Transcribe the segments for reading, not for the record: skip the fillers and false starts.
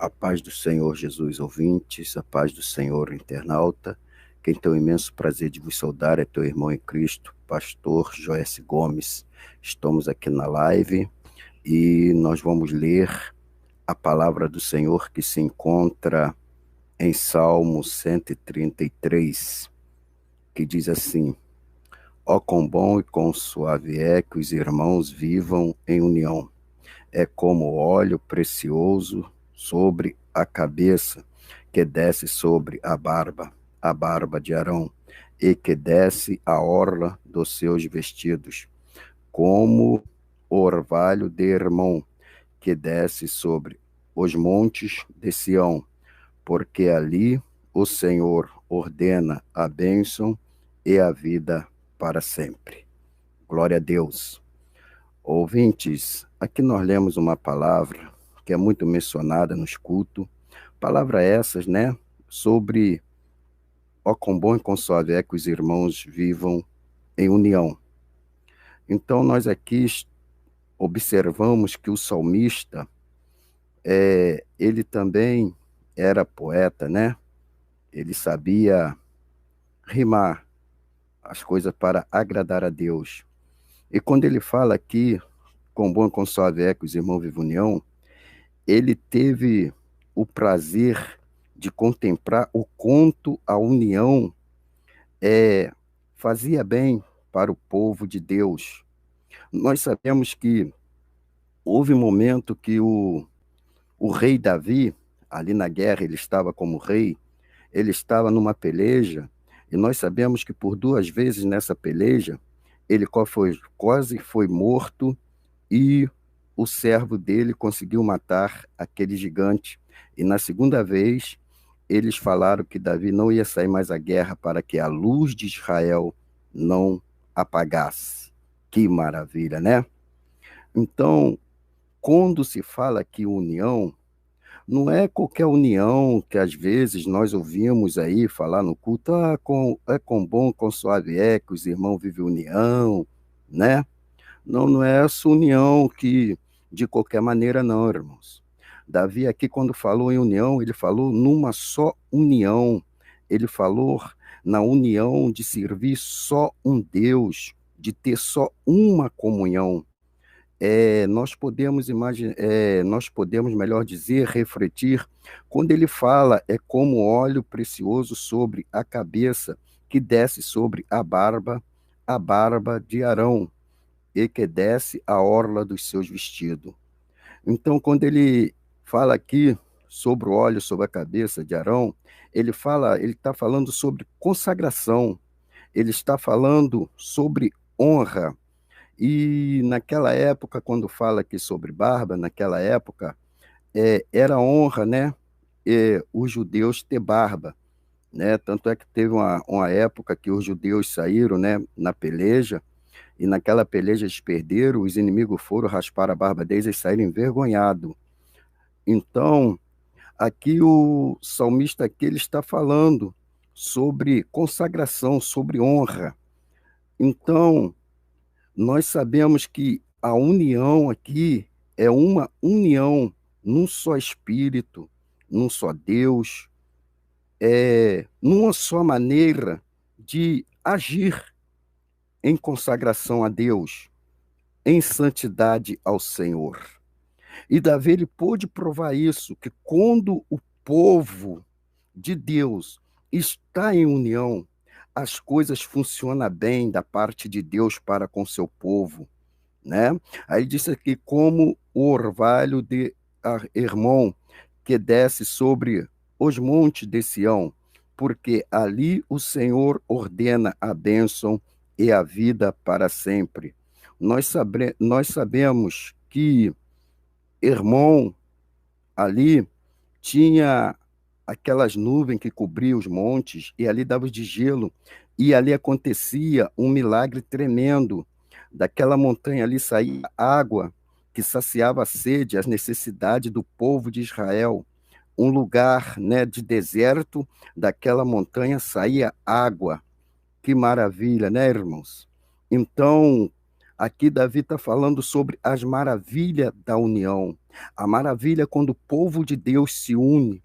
A paz do Senhor Jesus, ouvintes, a paz do Senhor internauta. Quem tem o imenso prazer de vos saudar é teu irmão em Cristo, pastor Joécy Gomes. Estamos aqui na live e nós vamos ler a palavra do Senhor que se encontra em Salmo 133, que diz assim: Ó quão bom e quão suave é que os irmãos vivam em união. É como óleo precioso sobre a cabeça, que desce sobre a barba de Arão, e que desce a orla dos seus vestidos, como orvalho de Hermon, que desce sobre os montes de Sião, porque ali o Senhor ordena a bênção e a vida para sempre. Glória a Deus. Ouvintes, aqui nós lemos uma palavra que é muito mencionada nos cultos, palavra essas, né, sobre ó quão bom e quão suave é que os irmãos vivam em união. Então nós aqui observamos que o salmista, ele também era poeta, né? Ele sabia rimar as coisas para agradar a Deus. E quando ele fala aqui, quão bom e quão suave é que os irmãos vivem em união, ele teve o prazer de contemplar o quanto a união fazia bem para o povo de Deus. Nós sabemos que houve um momento que o rei Davi, ali na guerra, ele estava como rei, ele estava numa peleja, e nós sabemos que por duas vezes nessa peleja, ele quase foi morto e o servo dele conseguiu matar aquele gigante. E na segunda vez, eles falaram que Davi não ia sair mais à guerra para que a luz de Israel não apagasse. Que maravilha, né? Então, quando se fala que união, não é qualquer união que às vezes nós ouvimos aí falar no culto, é com bom, com suave é que os irmãos vivem união, né? Não, não é essa união que, de qualquer maneira, não, irmãos. Davi aqui, quando falou em união, ele falou numa só união. Ele falou na união de servir só um Deus, de ter só uma comunhão. Nós podemos, melhor dizer, refletir, quando ele fala, é como óleo precioso sobre a cabeça, que desce sobre a barba de Arão, e que desce a orla dos seus vestidos. Então, quando ele fala aqui sobre o óleo sobre a cabeça de Arão, ele está falando sobre consagração, ele está falando sobre honra. E naquela época, quando fala aqui sobre barba, naquela época, era honra, né? Os judeus ter barba, né? Tanto é que teve uma época que os judeus saíram, né, na peleja, e naquela peleja eles perderam, os inimigos foram raspar a barba deles e saíram envergonhados. Então, aqui o salmista aqui, ele está falando sobre consagração, sobre honra. Então, nós sabemos que a união aqui é uma união num só Espírito, num só Deus, numa só maneira de agir em consagração a Deus, em santidade ao Senhor. E Davi ele pôde provar isso, que quando o povo de Deus está em união, as coisas funcionam bem da parte de Deus para com seu povo, né? Aí disse aqui como o orvalho de Hermon, que desce sobre os montes de Sião, porque ali o Senhor ordena a bênção e a vida para sempre. Nós sabemos que Hermon ali tinha aquelas nuvens que cobriam os montes e ali dava de gelo, e ali acontecia um milagre tremendo. Daquela montanha ali saía água que saciava a sede, as necessidades do povo de Israel. Um lugar, né, de deserto, daquela montanha saía água. Que maravilha, né, irmãos? Então, Aqui Davi está falando sobre as maravilhas da união. A maravilha quando o povo de Deus se une.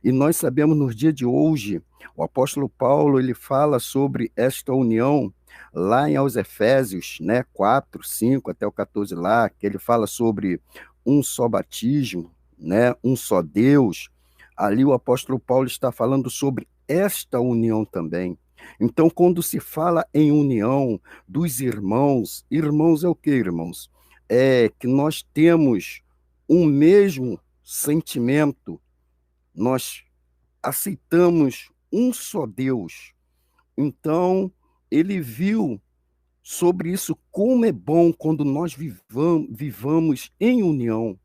E nós sabemos nos dias de hoje, o apóstolo Paulo, ele fala sobre esta união lá em aos Efésios, né, 4, 5 até o 14 lá, que ele fala sobre um só batismo, né, um só Deus. Ali o apóstolo Paulo está falando sobre esta união também. Então, quando se fala em união dos irmãos, irmãos é o que, irmãos? É que nós temos um mesmo sentimento, nós aceitamos um só Deus. Então, ele viu sobre isso como é bom quando nós vivamos em união.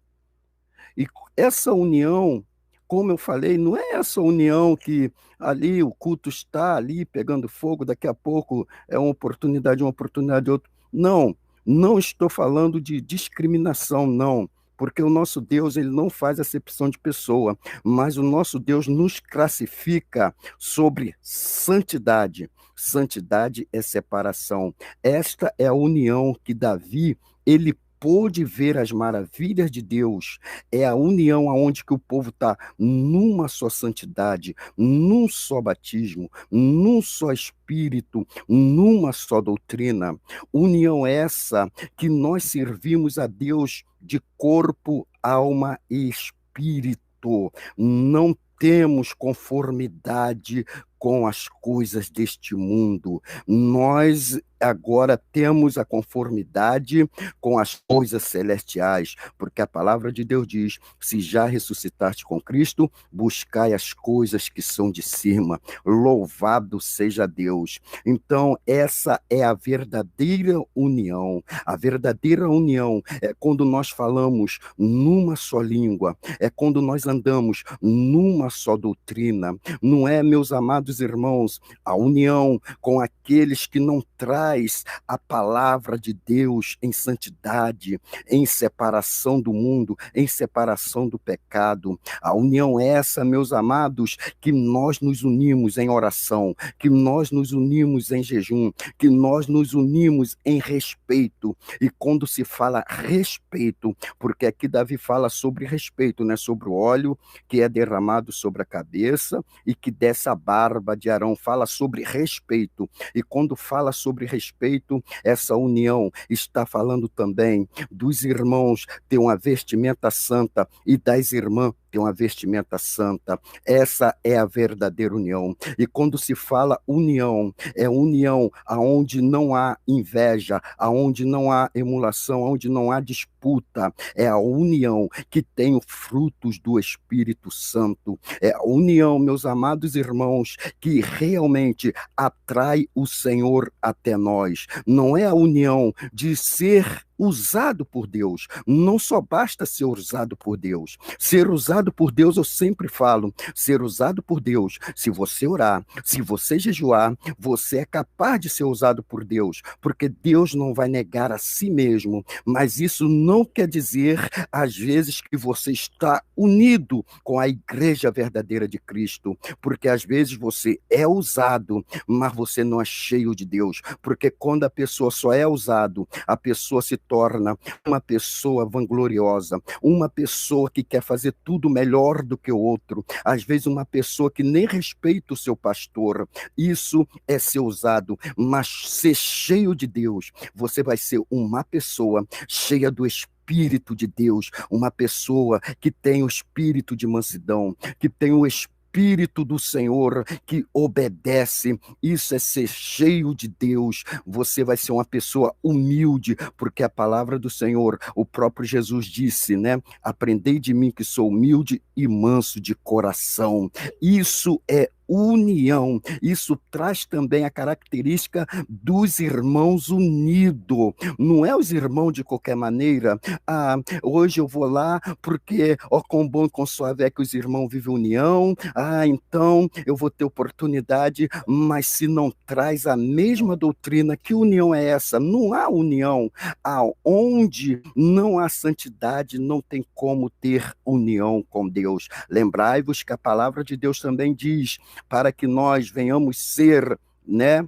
E essa união, como eu falei, não é essa união que ali o culto está ali pegando fogo, daqui a pouco é uma oportunidade, outra. Não, não estou falando de discriminação, não. Porque o nosso Deus, ele não faz acepção de pessoa, mas o nosso Deus nos classifica sobre santidade. Santidade é separação. Esta é a união que Davi, ele pôde ver as maravilhas de Deus. É a união aonde que o povo está numa só santidade, num só batismo, num só espírito, numa só doutrina. União essa que nós servimos a Deus de corpo, alma e espírito. Não temos conformidade com as coisas deste mundo. Nós agora temos a conformidade com as coisas celestiais, porque a palavra de Deus diz: se já ressuscitaste com Cristo, buscai as coisas que são de cima. Louvado seja Deus. Então, essa é a verdadeira união. A verdadeira união é quando nós falamos numa só língua, é quando nós andamos numa só doutrina. Não é, meus amados irmãos, a união com aqueles que não traz a palavra de Deus em santidade, em separação do mundo, em separação do pecado. A união é essa, meus amados, que nós nos unimos em oração, que nós nos unimos em jejum, que nós nos unimos em respeito. E quando se fala respeito, porque aqui Davi fala sobre respeito, né? Sobre o óleo que é derramado sobre a cabeça e que dessa barba de Arão, fala sobre respeito. E quando fala sobre respeito, essa união está falando também dos irmãos ter uma vestimenta santa e das irmãs ter uma vestimenta santa. Essa é a verdadeira união. E quando se fala união, é união aonde não há inveja, aonde não há emulação, aonde não há disputa. É a união que tem os frutos do Espírito Santo. É a união, meus amados irmãos, que realmente atrai o Senhor até nós. Não é a união de ser usado por Deus. Não só basta ser usado por Deus. Ser usado por Deus, eu sempre falo, ser usado por Deus. Se você orar, se você jejuar, você é capaz de ser usado por Deus, porque Deus não vai negar a si mesmo. Mas isso não quer dizer, às vezes, que você está unido com a igreja verdadeira de Cristo, porque às vezes você é usado, mas você não é cheio de Deus, porque quando a pessoa só é usado, a pessoa se torna uma pessoa vangloriosa, uma pessoa que quer fazer tudo melhor do que o outro, às vezes uma pessoa que nem respeita o seu pastor. Isso é ser usado, mas ser cheio de Deus, você vai ser uma pessoa cheia do Espírito de Deus, uma pessoa que tem o espírito de mansidão, que tem o Espírito do Senhor, que obedece. Isso é ser cheio de Deus. Você vai ser uma pessoa humilde, porque a palavra do Senhor, o próprio Jesus disse, né? Aprendei de mim que sou humilde e manso de coração. Isso é união. Isso traz também a característica dos irmãos unidos. Não é os irmãos de qualquer maneira. Ah, hoje eu vou lá porque, ó, com bom e com suave é que os irmãos vivem união. Ah, então eu vou ter oportunidade, mas se não traz a mesma doutrina, que união é essa? Não há união. Aonde não há santidade, não tem como ter união com Deus. Lembrai-vos que a palavra de Deus também diz: para que nós venhamos ser, né,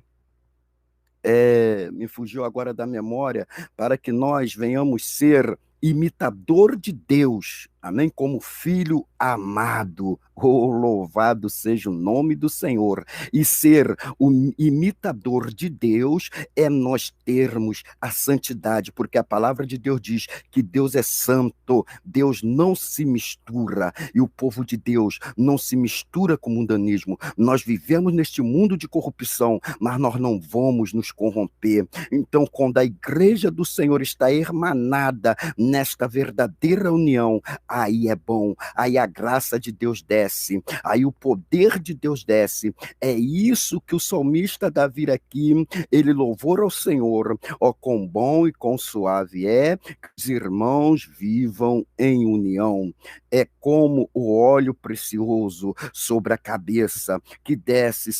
me fugiu agora da memória, para que nós venhamos ser imitador de Deus, amém? Como filho amado, oh, louvado seja o nome do Senhor. E ser o imitador de Deus é nós termos a santidade, porque a palavra de Deus diz que Deus é santo, Deus não se mistura, e o povo de Deus não se mistura com o mundanismo. Nós vivemos neste mundo de corrupção, mas nós não vamos nos corromper. Então, quando a igreja do Senhor está hermanada nesta verdadeira união, aí é bom, aí a graça de Deus desce, aí o poder de Deus desce. É isso que o salmista Davi aqui, ele louvou ao Senhor, ó, quão bom e quão suave é que os irmãos vivam em união. É como o óleo precioso sobre a cabeça, que desce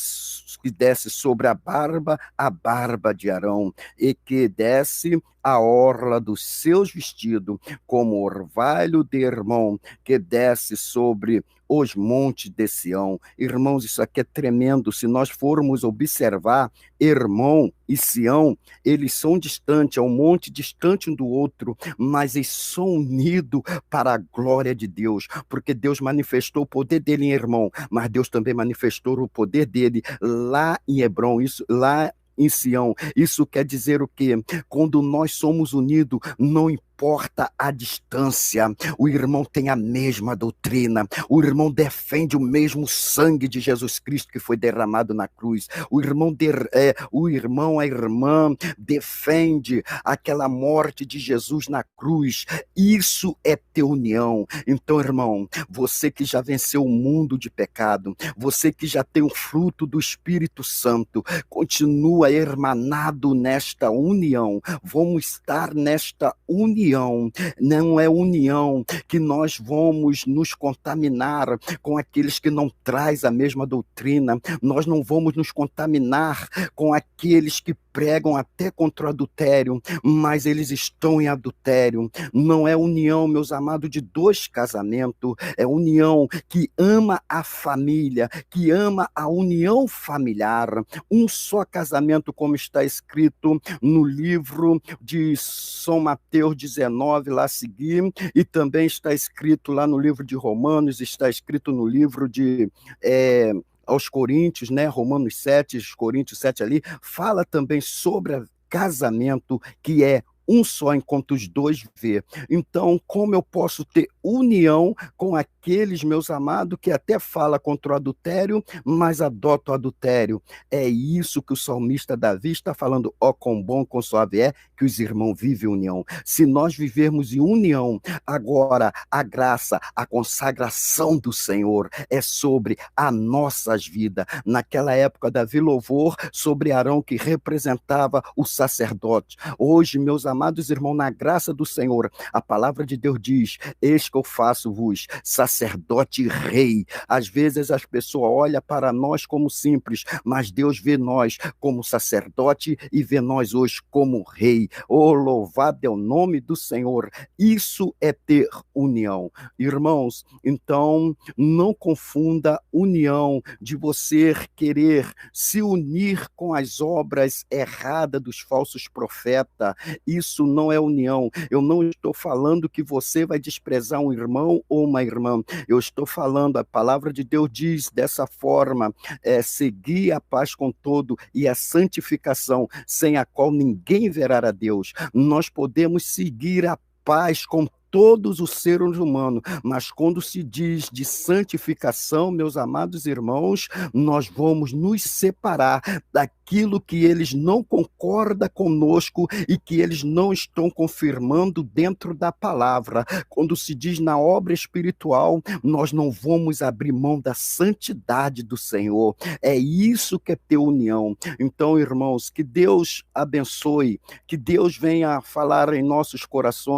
sobre a barba de Arão, e que desce a orla dos seus vestidos, como orvalho de Hermon, que desce sobre os montes de Sião. Irmãos, isso aqui é tremendo. Se nós formos observar, Hermon e Sião, eles são distantes, é um monte distante um do outro, mas eles são unidos para a glória de Deus, porque Deus manifestou o poder dele em Hermon, mas Deus também manifestou o poder dele lá em Hebron, isso lá em Sião. Isso quer dizer o quê? Quando nós somos unidos, não importa a distância, o irmão tem a mesma doutrina, o irmão defende o mesmo sangue de Jesus Cristo que foi derramado na cruz, a irmã defende aquela morte de Jesus na cruz. Isso é ter união. Então, irmão, você que já venceu o mundo de pecado, você que já tem o fruto do Espírito Santo, continua hermanado nesta união. Vamos estar nesta união. Não é união que nós vamos nos contaminar com aqueles que não trazem a mesma doutrina. Nós não vamos nos contaminar com aqueles que pregam até contra o adultério, mas eles estão em adultério. Não é união, meus amados, de dois casamentos, é união que ama a família, que ama a união familiar, um só casamento, como está escrito no livro de São Mateus 19, lá a seguir, e também está escrito lá no livro de Romanos, está escrito no livro de aos Coríntios, né? Romanos 7, Coríntios 7 ali, fala também sobre casamento, que é um só enquanto os dois vê. Então, como eu posso ter união com aqueles, meus amados, que até fala contra o adultério, mas adota o adultério? É isso que o salmista Davi está falando. Ó, quão bom, quão suave é que os irmãos vivem união. Se nós vivermos em união, agora a graça, a consagração do Senhor é sobre as nossas vidas. Naquela época, Davi louvou sobre Arão, que representava o sacerdote. Hoje, meus amados irmãos, na graça do Senhor, a palavra de Deus diz: eis que eu faço-vos sacerdote e rei. Às vezes as pessoas olham para nós como simples, mas Deus vê nós como sacerdote e vê nós hoje como rei. Oh, louvado é o nome do Senhor. Isso é ter união. Irmãos, então não confunda união de você querer se unir com as obras erradas dos falsos profetas. Isso não é união. Eu não estou falando que você vai desprezar um irmão ou uma irmã. Eu estou falando, a palavra de Deus diz dessa forma, seguir a paz com todo e a santificação, sem a qual ninguém verá a Deus. Nós podemos seguir a paz com todos os seres humanos, mas quando se diz de santificação, meus amados irmãos, nós vamos nos separar daquilo que eles não concordam conosco e que eles não estão confirmando dentro da palavra. Quando se diz na obra espiritual, nós não vamos abrir mão da santidade do Senhor. É isso que é ter união. Então, irmãos, que Deus abençoe, que Deus venha falar em nossos corações